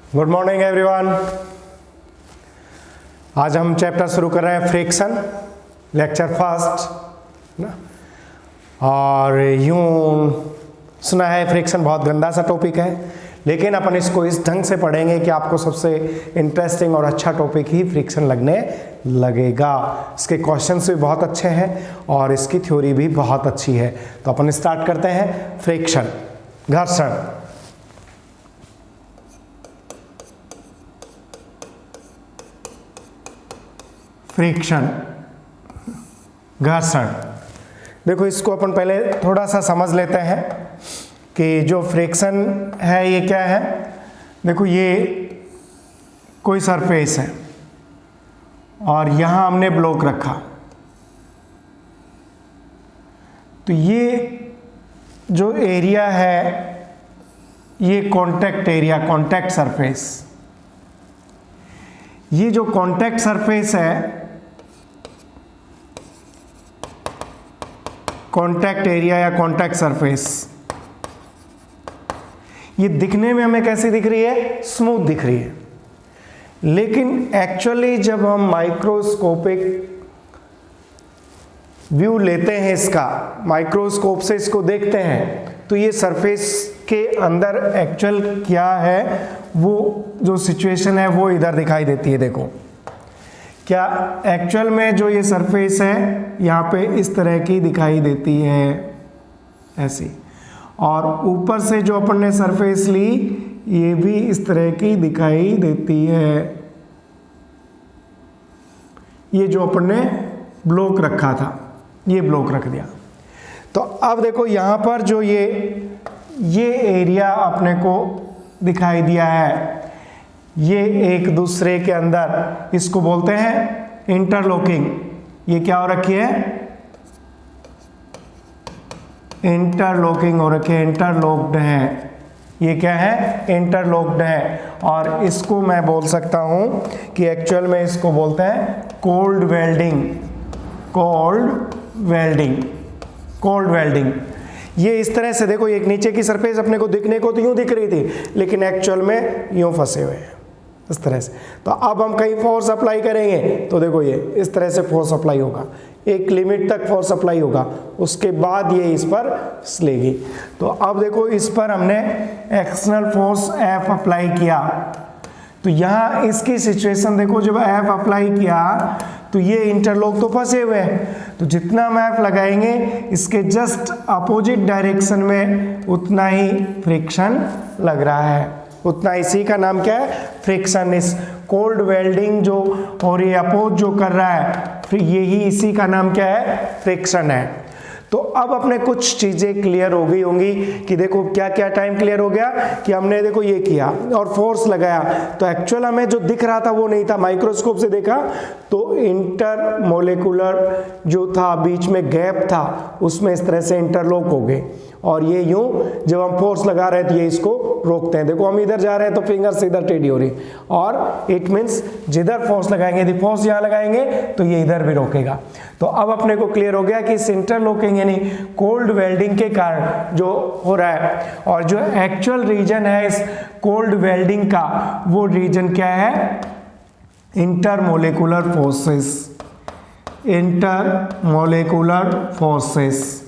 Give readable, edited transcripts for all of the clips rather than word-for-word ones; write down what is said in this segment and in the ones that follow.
Good morning everyone. आज हम chapter शुरू कर रहे हैं फ्रिक्शन, लेक्चर फर्स्ट ना। और यूं सुना है फ्रिक्शन बहुत गंदा सा टॉपिक है, लेकिन अपन इसको इस ढंग से पढ़ेंगे कि आपको सबसे इंटरेस्टिंग और अच्छा टॉपिक ही फ्रिक्शन लगने लगेगा। इसके क्वेश्चंस भी बहुत अच्छे हैं और इसकी थ्योरी भी बहुत अच्छी है। तो अपन स्टार्ट करते हैं। फ्रिक्शन, घर्षण। फ्रिक्शन, घर्षण। देखो इसको अपन पहले थोड़ा सा समझ लेते हैं कि जो फ्रिक्शन है ये क्या है। देखो ये कोई सरफेस है और यहाँ हमने ब्लॉक रखा, तो ये जो एरिया है ये कांटेक्ट एरिया, कांटेक्ट सरफेस। ये जो कांटेक्ट सरफेस है, कांटेक्ट एरिया या कांटेक्ट सरफेस, ये दिखने में हमें कैसी दिख रही है? स्मूथ दिख रही है। लेकिन एक्चुअली जब हम माइक्रोस्कोपिक व्यू लेते हैं इसका, माइक्रोस्कोप से इसको देखते हैं, तो ये सरफेस के अंदर एक्चुअल क्या है, वो जो सिचुएशन है वो इधर दिखाई देती है। देखो क्या एक्चुअल में जो ये सरफेस है यहाँ पे इस तरह की दिखाई देती है, ऐसी। और ऊपर से जो अपन ने सरफेस ली ये भी इस तरह की दिखाई देती है। ये जो अपन ने ब्लॉक रखा था, ये ब्लॉक रख दिया। तो अब देखो यहाँ पर जो ये एरिया अपने को दिखाई दिया है, ये एक दूसरे के अंदर, इसको बोलते हैं इंटरलॉकिंग। ये क्या हो रखी है? इंटरलॉकिंग हो रखी है, इंटरलॉक्ड है। ये क्या है? इंटरलॉक्ड है। और इसको मैं बोल सकता हूं कि एक्चुअल में इसको बोलते हैं cold welding. Cold welding, cold welding. ये इस तरह से देखो, एक नीचे की सरफेस अपने को दिखने को तो यूं दिख रही थी, लेकिन एक्चुअल में यूं फंसे हुए हैं इस तरह से। तो अब हम कहीं फोर्स अप्लाई करेंगे तो देखो ये इस तरह से फोर्स अप्लाई होगा, एक लिमिट तक फोर्स अप्लाई होगा, उसके बाद ये इस पर फिसलेगी। तो अब देखो इस पर हमने एक्सटर्नल फोर्स F अप्लाई किया, तो यहाँ इसकी सिचुएशन देखो, जब F अप्लाई किया तो ये इंटरलॉक तो फंसे हुए हैं, तो जितना हम F लगाएंगे इसके जस्ट अपोजिट डायरेक्शन में उतना ही फ्रिक्शन लग रहा है, उतना। इसी का नाम क्या है? फ्रिक्शन। इस कोल्ड वेल्डिंग जो और ये अपोज जो कर रहा है, फिर यही इसी का नाम क्या है? फ्रिक्शन है। तो अब अपने कुछ चीजें क्लियर हो गई होंगी कि देखो क्या क्या टाइम क्लियर हो गया कि हमने देखो ये किया और फोर्स लगाया, तो एक्चुअल हमें जो दिख रहा था वो नहीं था। माइक्रोस्कोप से देखा तो इंटरमोलेकुलर जो था, बीच में गैप था, उसमें इस तरह से इंटरलॉक हो गए। और ये यूं जब हम फोर्स लगा रहे थे ये इसको रोकते हैं। देखो हम इधर जा रहे हैं तो फिंगर से इधर टेढ़ी हो रही, और इट मीन्स जिधर फोर्स लगाएंगे, यदि फोर्स यहाँ लगाएंगे तो ये इधर भी रोकेगा। तो अब अपने को क्लियर हो गया कि इस इंटरलॉकिंग यानी कोल्ड वेल्डिंग के कारण जो हो रहा है, और जो एक्चुअल रीजन है इस कोल्ड वेल्डिंग का, वो रीजन क्या है? Intermolecular forces. Intermolecular forces,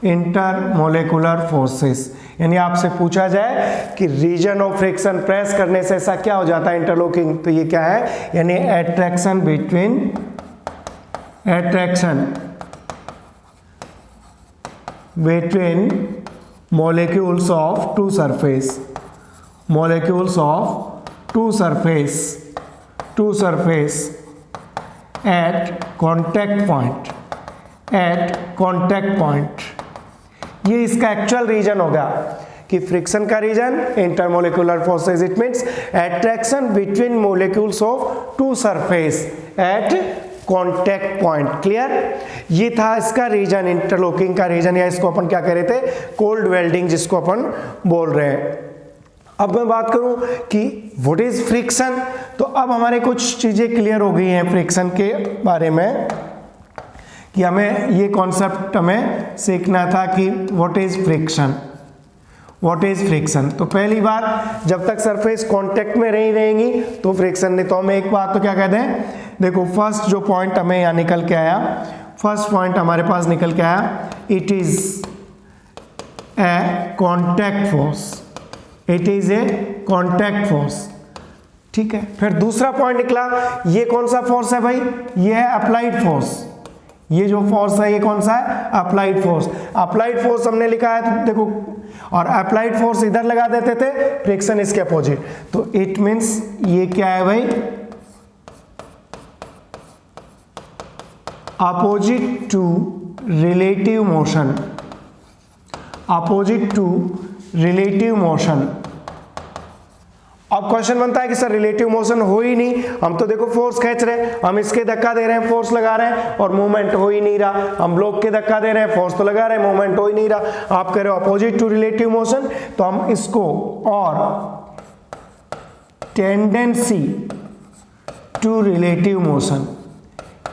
intermolecular forces. यानी आपसे पूछा जाए कि रीजन ऑफ फ्रिक्शन प्रेस करने से ऐसा क्या हो जाता है? इंटरलॉकिंग। तो ये क्या है? यानी attraction between, attraction between molecules of two surface, molecules of two surface at contact point, at contact point। ये इसका एक्चुअल रीजन होगा कि फ्रिक्शन का reason intermolecular forces, it means attraction between molecules of two surface at contact point. Clear? ये था इसका reason, interlocking का reason, या इसको अपन क्या कह रहे थे? कोल्ड वेल्डिंग, जिसको अपन बोल रहे हैं। अब मैं बात करूं कि व्हाट इज फ्रिक्शन, तो अब हमारे कुछ चीजें क्लियर हो गई हैं फ्रिक्शन के बारे में, कि हमें ये कॉन्सेप्ट हमें सीखना था कि what is friction. What is friction. तो पहली बात, जब तक सरफेस कांटेक्ट में नहीं रहेंगी तो फ्रिक्शन नहीं। तो हम एक बात तो क्या कहते हैं, देखो फर्स्ट जो पॉइंट हमें यहाँ निकल के आया, फर्स्ट पॉइंट हमारे पास निकल के आया, it is a contact force, it is a contact force, ठीक है। फिर दूसरा पॉइंट निकला, ये कौन सा फोर्स है भाई, ये है अप्लाइड फोर्स, ये जो फोर्स है ये कौन सा है, अप्लाइड फोर्स। अप्लाइड फोर्स हमने लिखा है तो देखो, और अप्लाइड फोर्स इधर लगा देते थे, फ्रिक्शन इसके अपोजिट, तो इट मींस ये क्या है भाई, opposite to relative motion, opposite to relative motion. अब क्वेश्चन बनता है कि सर रिलेटिव मोशन हो ही नहीं, हम तो देखो फोर्स खींच रहे हैं, हम इसके धक्का दे रहे हैं, फोर्स लगा रहे हैं और मूवमेंट हो ही नहीं रहा, हम ब्लॉक के धक्का दे रहे हैं, फोर्स तो लगा रहे हैं, मूवमेंट हो ही नहीं रहा। आप कह रहे हो अपोजिट टू रिलेटिव मोशन, तो हम इसको और tendency to relative motion,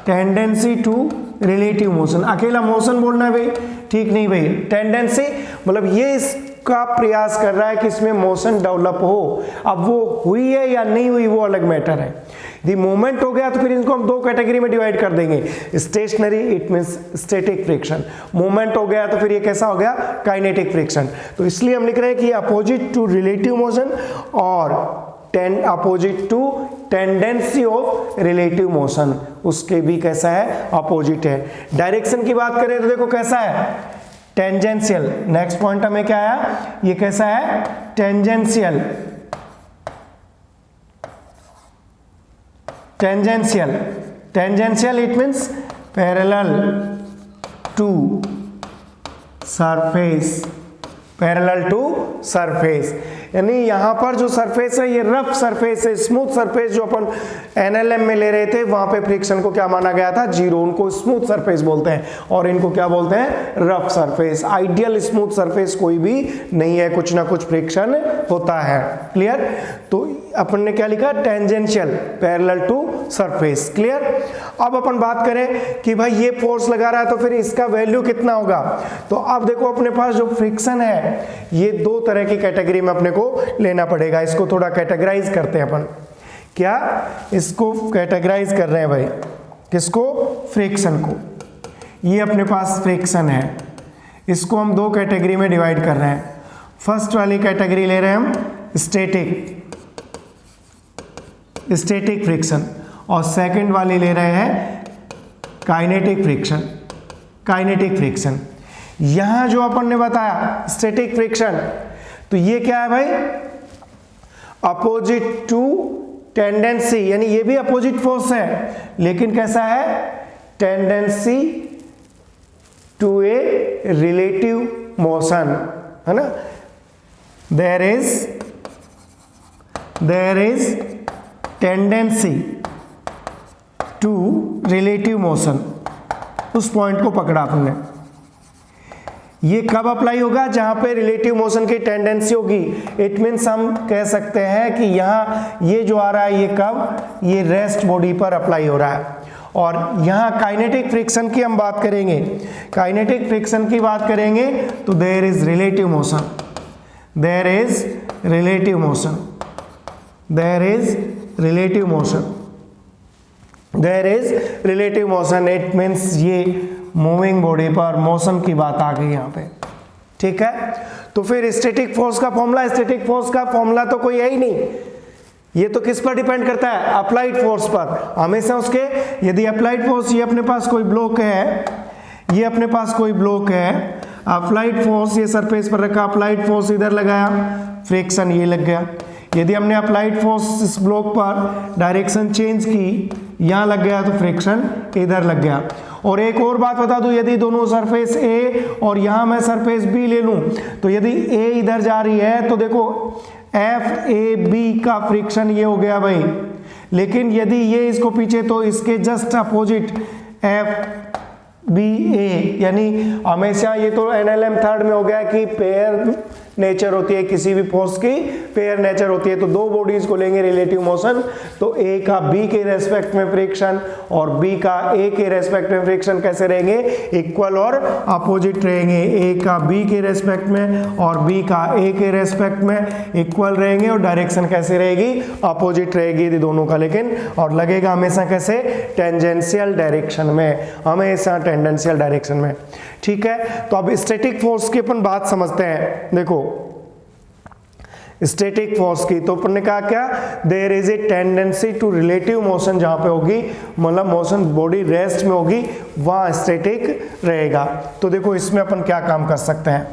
tendency to relative motion, अकेला मोशन बोलना है भाई, ठीक नहीं भाई, टेंडेंसी मतलब ये इसका प्रयास कर रहा है कि इसमें मोशन डेवलप हो। अब वो हुई है या नहीं हुई वो अलग मैटर है। यदि मूवमेंट हो गया तो फिर इनको हम दो कैटेगरी में डिवाइड कर देंगे, stationary it means static friction, movement हो गया तो फिर ये कैसा हो गया, काइनेटिक फ्रिक्शन। तो इसलिए हम लिख रहे हैं कि अपोजिट टू रिलेटिव मोशन और opposite to tendency of relative motion, उसके भी कैसा है, अपोजिट है। डायरेक्शन की बात करें तो देखो कैसा है, टेंजेंशियल। नेक्स्ट पॉइंट हमें क्या आया, ये कैसा है, tangential, tangential, tangential it means parallel to surface, parallel to surface, यानी यहां पर जो सरफेस है ये रफ सरफेस है, स्मूथ सरफेस जो अपन एनएलएम में ले रहे थे वहां पे फ्रिक्शन को क्या माना गया था, जीरो, उनको स्मूथ सरफेस बोलते हैं और इनको क्या बोलते हैं, rough surface. Ideal smooth surface कोई भी नहीं है, कुछ ना कुछ फ्रिक्शन होता है, क्लियर। तो अपन ने क्या लिखा, tangential parallel to surface, clear. अब अपन बात करें कि भाई ये फोर्स लगा रहा है तो फिर इसका वैल्यू कितना होगा। तो अब देखो अपने पास जो फ्रिक्शन है ये दो तरह की कैटेगरी में अपने को लेना पड़ेगा, इसको थोड़ा कैटेगराइज करते हैं अपन, क्या इसको कैटेगराइज कर रहे हैं भाई, किसको, फ्रिक्शन को। ये अपने पास फ्रिक्शन है, इसको हम दो कैटेगरी में डिवाइड कर रहे हैं। फर्स्ट वाली कैटेगरी ले रहे हैं हम स्टैटिक, स्टैटिक फ्रिक्शन, और सेकंड वाली ले रहे हैं काइनेटिक फ्रिक्शन, काइनेटिक फ्रिक्शन। यहां जो अपन ने बताया स्टैटिक फ्रिक्शन, तो ये क्या है भाई, अपोजिट टू टेंडेंसी, यानी ये भी अपोजिट फोर्स है लेकिन कैसा है, tendency to a relative motion, है ना। There is tendency to relative motion, उस पॉइंट को पकड़ा आपने। ये कब अप्लाई होगा, जहां पे रिलेटिव मोशन की टेंडेंसी होगी। इट मीन्स हम कह सकते हैं कि यहां ये जो आ रहा है ये कब, ये रेस्ट बॉडी पर अप्लाई हो रहा है। और यहां काइनेटिक फ्रिक्शन की हम बात करेंगे, काइनेटिक फ्रिक्शन की बात करेंगे तो there is relative motion, there is relative motion, there is relative motion, there is relative motion. It means ये मूविंग बॉडी पर मोशन की बात आ गई यहाँ पे, ठीक है। तो फिर स्टैटिक फोर्स का फॉर्मूला, स्टैटिक फोर्स का फॉर्मूला तो कोई है ही नहीं, ये तो किस पर डिपेंड करता है, अप्लाइड फोर्स पर हमेशा उसके। यदि अप्लाइड फोर्स, ये अपने पास कोई ब्लॉक है, ये अपने पास कोई ब्लॉक है, अप्लाइड फोर्स ये सरफेस पर रखा, अप्लाइड फोर्स इधर लगाया, फ्रिक्शन ये लग गया। यदि हमने अप्लाइड फोर्स इस ब्लॉक पर डायरेक्शन चेंज की, यहाँ लग गया तो फ्रिक्शन इधर लग गया। और एक और बात बता दूं, यदि दोनों सरफेस ए और यहाँ मैं सरफेस बी ले लूं, तो यदि ए इधर जा रही है तो देखो एफ ए बी का फ्रिक्शन ये हो गया भाई, लेकिन यदि ये इसको पीछे तो इसके जस्ट अपोजिट एफ बी ए, यानी हमेशा ये तो एनएलएम थर्ड में हो गया कि पेयर नेचर होती है किसी भी फोर्स की, पेयर नेचर होती है। तो दो बॉडीज को लेंगे रिलेटिव मोशन, तो ए का बी के रेस्पेक्ट में फ्रिक्शन और बी का ए के रेस्पेक्ट में फ्रिक्शन कैसे रहेंगे, इक्वल और अपोजिट रहेंगे। ए का बी के रेस्पेक्ट में और बी का ए के रेस्पेक्ट में इक्वल रहेंगे और डायरेक्शन कैसे रहेगी, अपोजिट रहेगी दोनों का, लेकिन और लगेगा हमेशा कैसे, टेंजेंशियल डायरेक्शन में, हमेशा टेंजेंशियल डायरेक्शन में। ठीक है, तो अब स्टैटिक फोर्स की अपन बात समझते हैं। देखो स्टैटिक फोर्स की, तो अपन ने कहा क्या, there is a tendency to relative motion, जहां पे होगी मतलब मोशन बॉडी रेस्ट में होगी वहां स्टैटिक रहेगा। तो देखो इसमें अपन क्या काम कर सकते हैं,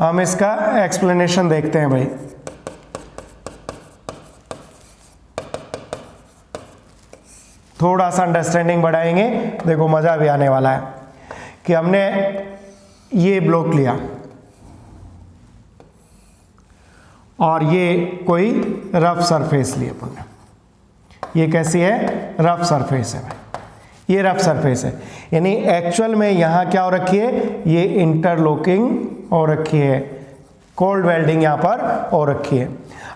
हम इसका एक्सप्लेनेशन देखते हैं भाई। थोड़ा सा अंडरस्टैंडिंग बढ़ाएंगे, देखो मजा भी आने वाला है। कि हमने ये ब्लॉक लिया और ये कोई रफ सरफेस ली अपन ने, ये कैसी है, रफ सरफेस है भाई, ये रफ सरफेस है। यानी एक्चुअल में यहाँ क्या हो रखी है, ये इंटरलॉकिंग हो रखी है, कोल्ड वेल्डिंग यहाँ पर हो रखी है।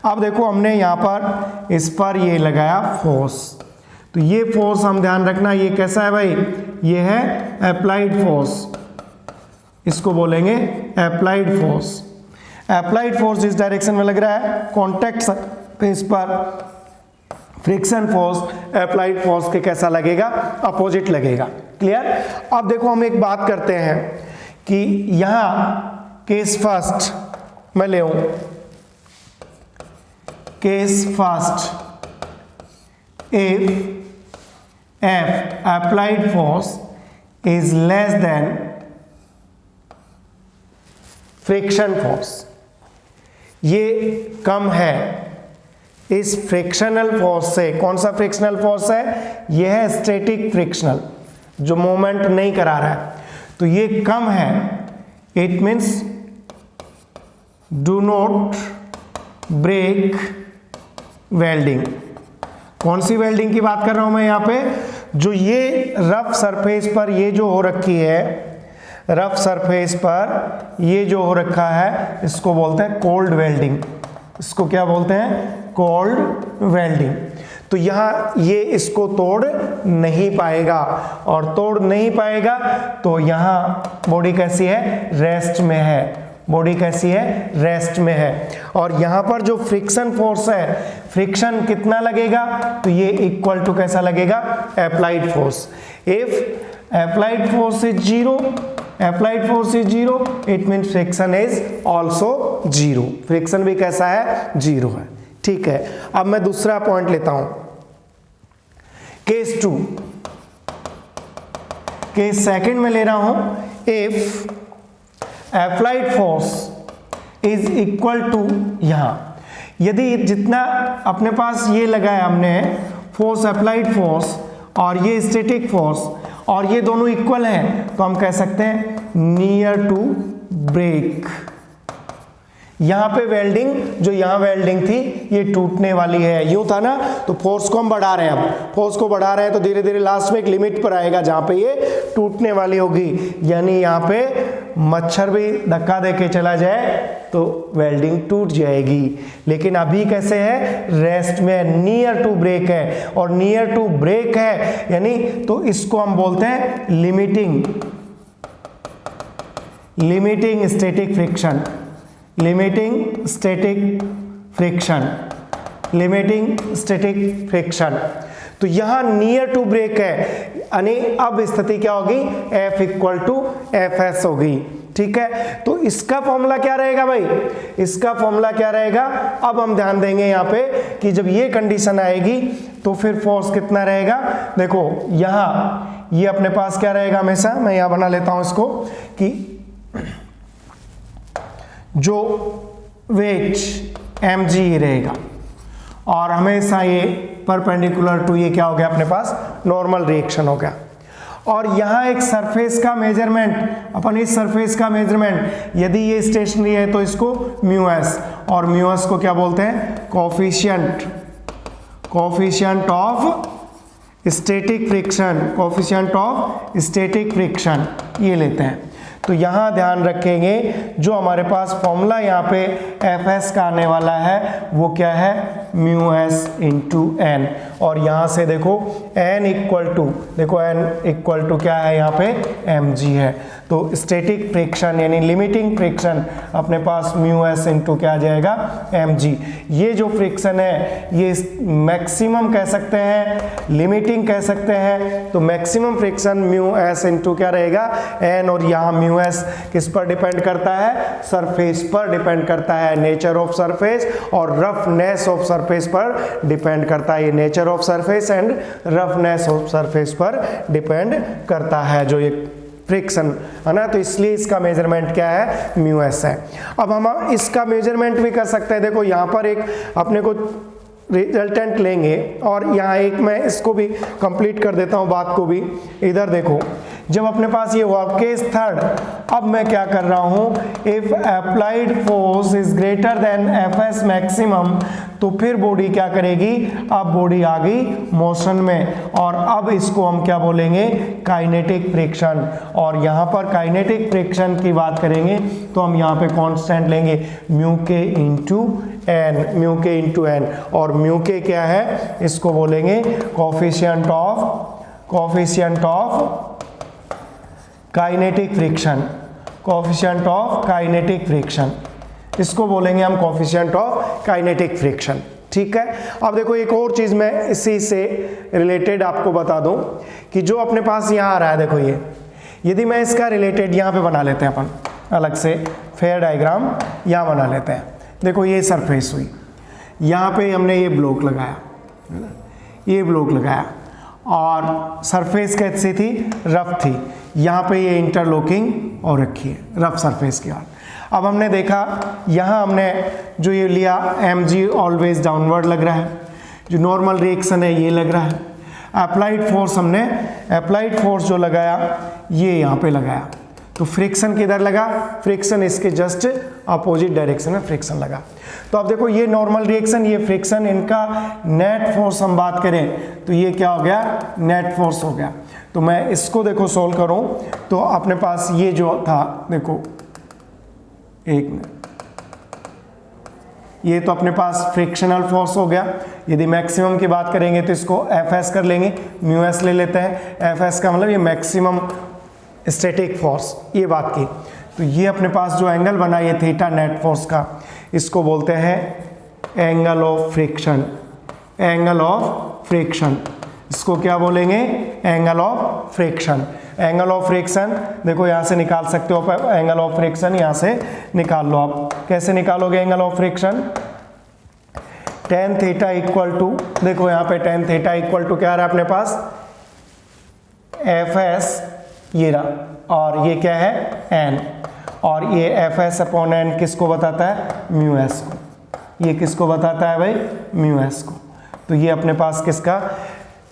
अब देखो हमने यहाँ पर इस पर ये लगाया फोर्स, तो ये फोर्स हम ध्यान रखना ये कैसा है भाई, ये है अप्लाइड फोर्स, इसको बोलेंगे अप्लाइड फोर्स। अप्लाइड फोर्स इस डायरेक्शन में लग रहा है, कॉन्टैक्ट सरफेस पर फ्रिक्शन फोर्स अप्लाइड फोर्स के कैसा लगेगा, अपोजिट लगेगा। क्लियर। अब देखो हम एक बात करते हैं कि यहाँ केस फर्स्ट मैं ले आऊं, case first if F applied force is less than friction force, ये कम है इस फ्रिक्शनल फोर्स से। कौन सा फ्रिक्शनल फोर्स है, यह है स्टैटिक फ्रिक्शनल, जो मोमेंट नहीं करा रहा है, तो ये कम है। It means do not break welding. कौन सी वेल्डिंग की बात कर रहा हूं मैं यहाँ पे, जो ये रफ सरफेस पर ये जो हो रखी है, रफ सरफेस पर ये जो हो रखा है, इसको बोलते हैं कोल्ड वेल्डिंग। इसको क्या बोलते हैं, कोल्ड वेल्डिंग। तो यहाँ ये इसको तोड़ नहीं पाएगा, और तोड़ नहीं पाएगा तो यहाँ बॉडी कैसी है, रेस्ट में है, बॉडी कैसी है, रेस्ट में है। और यहां पर जो फ्रिक्शन फोर्स है, फ्रिक्शन कितना लगेगा, तो ये इक्वल टू कैसा लगेगा, applied force. If applied force is zero, applied force is zero, it mean friction is also zero. Friction भी कैसा है, जीरो है। ठीक है, अब मैं दूसरा पॉइंट लेता हूं, केस 2, केस सेकंड में ले रहा हूं। If applied force is equal to, यहां यदि जितना अपने पास ये लगाया हमने फोर्स, अप्लाइड फोर्स और ये स्टैटिक फोर्स, और ये दोनों इक्वल हैं, तो हम कह सकते हैं नियर टू ब्रेक। यहां पे वेल्डिंग, जो यहां वेल्डिंग थी ये टूटने वाली है, यूं था ना, तो फोर्स को हम बढ़ा रहे हैं, अब फोर्स को बढ़ा रहे हैं तो धीरे धीरे लास्ट में एक लिमिट पर आएगा जहां पे ये टूटने वाली होगी। यानी यहां पे मच्छर भी धक्का देके चला जाए तो वेल्डिंग टूट जाएगी। लेकिन अभी कैसे है, रेस्ट में, नियर टू ब्रेक है, और नियर टू ब्रेक है यानी तो इसको हम बोलते हैं limiting, limiting static friction, limiting static friction, limiting static friction. तो यहां नियर टू ब्रेक है, यानी अब स्थिति क्या होगी, F इक्वल टू Fs होगी। ठीक है, तो इसका फॉर्मूला क्या रहेगा भाई, इसका फॉर्मूला क्या रहेगा, अब हम ध्यान देंगे यहाँ पे कि जब ये कंडीशन आएगी तो फिर फोर्स कितना रहेगा। देखो यहां ये अपने पास क्या रहेगा, हमेशा मैं यहां बना लेता हूं इसको कि जो वेट mg रहेगा, और हमेशा ये परपेंडिकुलर टू ये क्या हो गया अपने पास, नॉर्मल रिएक्शन हो गया। और यहाँ एक सरफेस का मेजरमेंट, अपन इस सरफेस का मेजरमेंट यदि ये स्टेशनरी है तो इसको म्यूएस, और म्यूएस को क्या बोलते हैं, coefficient, coefficient of static friction, coefficient of static friction, ये लेते हैं। तो यहाँ ध्यान रखेंगे जो हमारे पास फॉर्मूला यहाँ पे एफ एस का आने वाला है वो क्या है, म्यू एस इंटू एन। और यहाँ से देखो n इक्वल टू, देखो n इक्वल टू क्या है यहाँ पे, एम जी है। तो स्टैटिक फ्रिक्शन यानी लिमिटिंग फ्रिक्शन अपने पास म्यू एस इंटू क्या आ जाएगा, एम जी। ये जो फ्रिक्शन है ये मैक्सिमम कह सकते हैं, लिमिटिंग कह सकते हैं। तो maximum friction mu S into क्या रहेगा, एन। और यहाँ म्यू एस किस पर डिपेंड करता है, सरफेस पर डिपेंड करता है, नेचर ऑफ सरफेस और रफनेस ऑफ सरफेस पर डिपेंड करता है। ये nature of surface and roughness of surface पर डिपेंड करता है जो ये फ्रिक्शन है ना। तो इसलिए इसका मेजरमेंट क्या है, म्यू एस है। अब हम इसका मेजरमेंट भी कर सकते हैं। देखो यहाँ पर एक अपने को रिजल्टेंट लेंगे और यहाँ एक मैं इसको भी कंप्लीट कर देता हूँ बात को भी। इधर देखो जब अपने पास ये हुआ केस थर्ड, अब मैं क्या कर रहा हूँ, if applied force is greater than F S maximum, तो फिर बॉडी क्या करेगी, अब बॉडी आ गई मोशन में और अब इसको हम क्या बोलेंगे, काइनेटिक फ्रिक्शन। और यहाँ पर काइनेटिक फ्रिक्शन की बात करेंगे तो हम यहाँ पे कांस्टेंट लेंगे म्यू के इंटू एन, म्यू के इंटू एन। और म्यू के क्या है, इसको बोलेंगे coefficient of kinetic friction, coefficient of kinetic friction, इसको बोलेंगे हम कोफिशिएंट ऑफ काइनेटिक फ्रिक्शन। ठीक है। अब देखो एक और चीज मैं इसी से रिलेटेड आपको बता दूं कि जो अपने पास यहाँ आ रहा है, देखो ये यदि मैं इसका रिलेटेड यहाँ पे बना लेते हैं अपन अलग से फेयर डायग्राम यहाँ बना लेते हैं। देखो ये सरफेस हुई, यहाँ पे हमने ये ब्लॉक लगाया, ये ब्लॉक लगाया और सरफेस कैसी थी, रफ थी। यहाँ पे ये इंटरलॉकिंग और रखी है रफ सरफेस के बाद। अब हमने देखा यहाँ हमने जो ये लिया एम जी ऑलवेज डाउनवर्ड लग रहा है, जो नॉर्मल रिएक्शन है ये लग रहा है। अप्लाइड फोर्स हमने अप्लाइड फोर्स जो लगाया ये यहाँ पे लगाया, तो फ्रिक्शन किधर लगा, फ्रिक्शन इसके जस्ट अपोजिट डायरेक्शन में फ्रिक्शन लगा। तो अब देखो ये नॉर्मल रिएक्शन, ये फ्रिक्शन, इनका नेट फोर्स हम बात करें तो ये क्या हो गया, नेट फोर्स हो गया। तो मैं इसको देखो सोल्व करूं तो अपने पास ये जो था, देखो एक मिनट, ये तो अपने पास फ्रिक्शनल फोर्स हो गया। यदि मैक्सिमम की बात करेंगे तो इसको एफ एस कर लेंगे, म्यू एस ले लेते हैं। एफ एस का मतलब ये मैक्सिमम स्टैटिक फोर्स, ये बात की। तो ये अपने पास जो एंगल बना ये थीटा नेट फोर्स का, इसको बोलते हैं angle of friction, angle of friction. इसको क्या बोलेंगे, angle of friction. Angle of friction देखो यहाँ से निकाल सकते हो, एंगल ऑफ फ्रिक्शन यहाँ से निकाल लो आप। कैसे निकालोगे angle of friction, tan theta equal to, देखो यहाँ पे टेन थीटा इक्वल टू क्या आ रहा है अपने पास, एफ एस ये रहा और ये क्या है एन, और ये एफ एस अपॉन एन किसको बताता है, म्यू एस को। ये किसको बताता है भाई, म्यू एस को। तो ये अपने पास किसका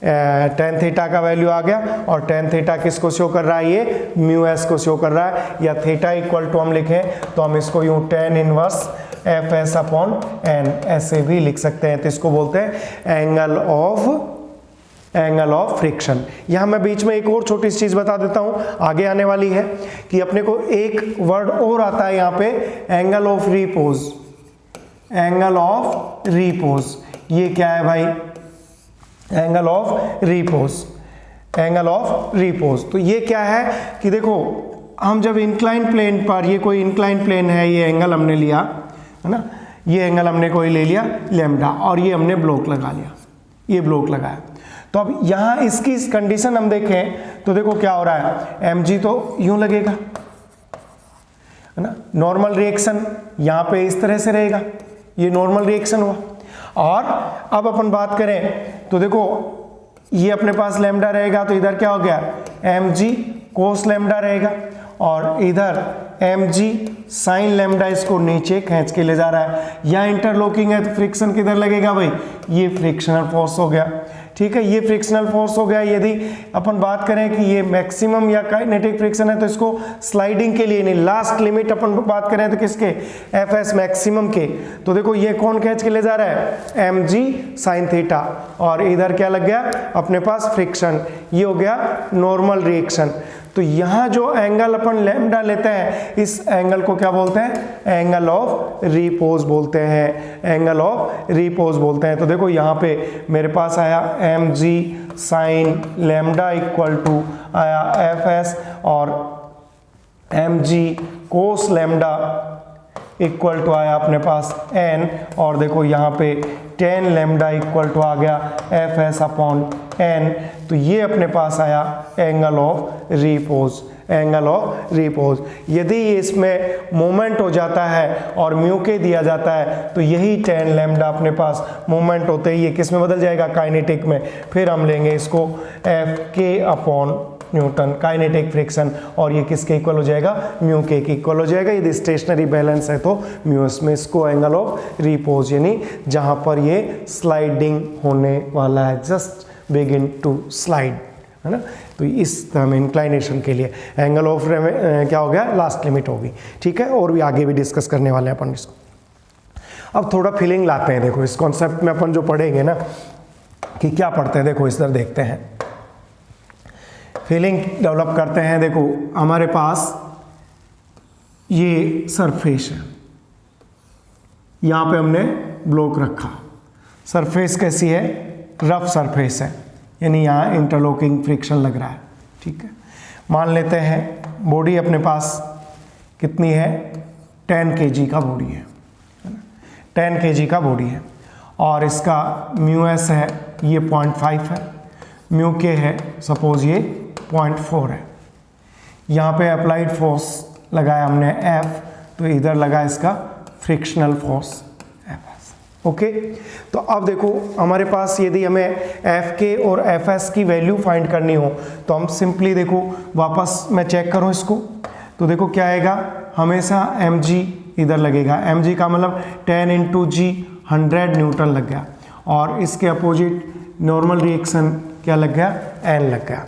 टेन थीटा का वैल्यू आ गया, और टेन थीटा किसको शो कर रहा है, ये म्यू एस को शो कर रहा है। या थीटा इक्वल टू हम लिखें तो हम इसको यूं tan inverse F S upon N ऐसे भी लिख सकते हैं। तो इसको बोलते हैं एंगल ऑफ फ्रिक्शन। यहाँ मैं बीच में एक और छोटी सी चीज बता देता हूँ, आगे आने वाली है, कि अपने को एक वर्ड और आता है यहाँ पे, angle of repose. Angle of repose ये क्या है भाई, angle of repose, angle of repose. तो ये क्या है कि देखो हम जब इंक्लाइन प्लेन पर, ये कोई इंक्लाइन प्लेन है, ये एंगल हमने लिया है ना, ये एंगल हमने कोई ले लिया लैम्डा, और ये हमने ब्लॉक लगा लिया, ये ब्लॉक लगाया। तो अब यहाँ इसकी कंडीशन हम देखें तो देखो क्या हो रहा है, एम जी तो यूं लगेगा है ना, नॉर्मल रिएक्शन यहाँ पे इस तरह से रहेगा, ये नॉर्मल रिएक्शन हुआ। और अब अपन बात करें तो देखो ये अपने पास लैम्डा रहेगा, तो इधर क्या हो गया, एम जी कोस लैम्डा रहेगा, और इधर एम जी साइन लैम्डा इसको नीचे खींच के ले जा रहा है। यहाँ इंटरलॉकिंग है तो फ्रिक्शन किधर लगेगा भाई, ये फ्रिक्शनल फोर्स हो गया। ठीक है, ये फ्रिक्शनल फोर्स हो गया। यदि अपन बात करें कि ये मैक्सिमम या काइनेटिक फ्रिक्शन है तो इसको स्लाइडिंग के लिए नहीं, लास्ट लिमिट अपन बात करें तो किसके, एफ एस मैक्सिमम के। तो देखो ये कौन खींच के ले जा रहा है, एम जी साइन थीटा, और इधर क्या लग गया अपने पास फ्रिक्शन, ये हो गया नॉर्मल रिएक्शन। तो यहाँ जो एंगल अपन लैम्डा लेते हैं, इस एंगल को क्या बोलते हैं? एंगल ऑफ रिपोज बोलते हैं, एंगल ऑफ रिपोज बोलते हैं। तो देखो यहाँ पे मेरे पास आया mg sine lambda equal to आया fs और mg cos lambda equal to आया अपने पास n, और देखो यहाँ पे tan लैम्डा इक्वल टू आ गया fs अपॉन n। तो ये अपने पास आया angle of repose, angle of repose. यदि ये इसमें मोमेंट हो जाता है और म्यू के दिया जाता है तो यही tan लैम्डा अपने पास मोमेंट होते ही ये किस में बदल जाएगा? काइनेटिक में। फिर हम लेंगे इसको एफ के अपॉन न्यूटन काइनेटिक फ्रिक्शन, और ये किसके इक्वल हो जाएगा? म्यू के इक्वल हो जाएगा। यदि स्टेशनरी बैलेंस है तो म्यू में इसको एंगल ऑफ रिपोज, यानी जहां पर ये स्लाइडिंग होने वाला है, जस्ट बिगिन टू स्लाइड, है ना। तो इस तरह में इंक्लाइनेशन के लिए एंगल ऑफ क्या हो गया? लास्ट लिमिट होगी, ठीक है। और भी आगे भी डिस्कस करने वाले हैं अपन इसको। अब थोड़ा फीलिंग लाते हैं। देखो इस कॉन्सेप्ट में अपन जो पढ़ेंगे ना, कि क्या पढ़ते हैं, देखो इस तरह देखते हैं, फीलिंग डेवलप करते हैं। देखो हमारे पास ये सरफेस है, यहाँ पे हमने ब्लॉक रखा, सरफेस कैसी है? रफ सरफेस है, यानी यहाँ इंटरलॉकिंग फ्रिक्शन लग रहा है, ठीक है। मान लेते हैं बॉडी अपने पास कितनी है? 10 kg का बॉडी है ना, 10 kg का बॉडी है, और इसका म्यू एस है ये 0.5 है, म्यू के है सपोज ये 0.4 है। यहाँ पे अप्लाइड फोर्स लगाया हमने F, तो इधर लगा इसका फ्रिक्शनल फोर्स Fs। ओके, तो अब देखो हमारे पास यदि हमें Fk और Fs की वैल्यू फाइंड करनी हो तो हम सिंपली देखो वापस मैं चेक करूँ इसको, तो देखो क्या आएगा? हमेशा mg इधर लगेगा, mg का मतलब 10 × g 100 न्यूटन लग गया, और इसके अपोजिट नॉर्मल रिएक्शन क्या लग गया? n लग गया।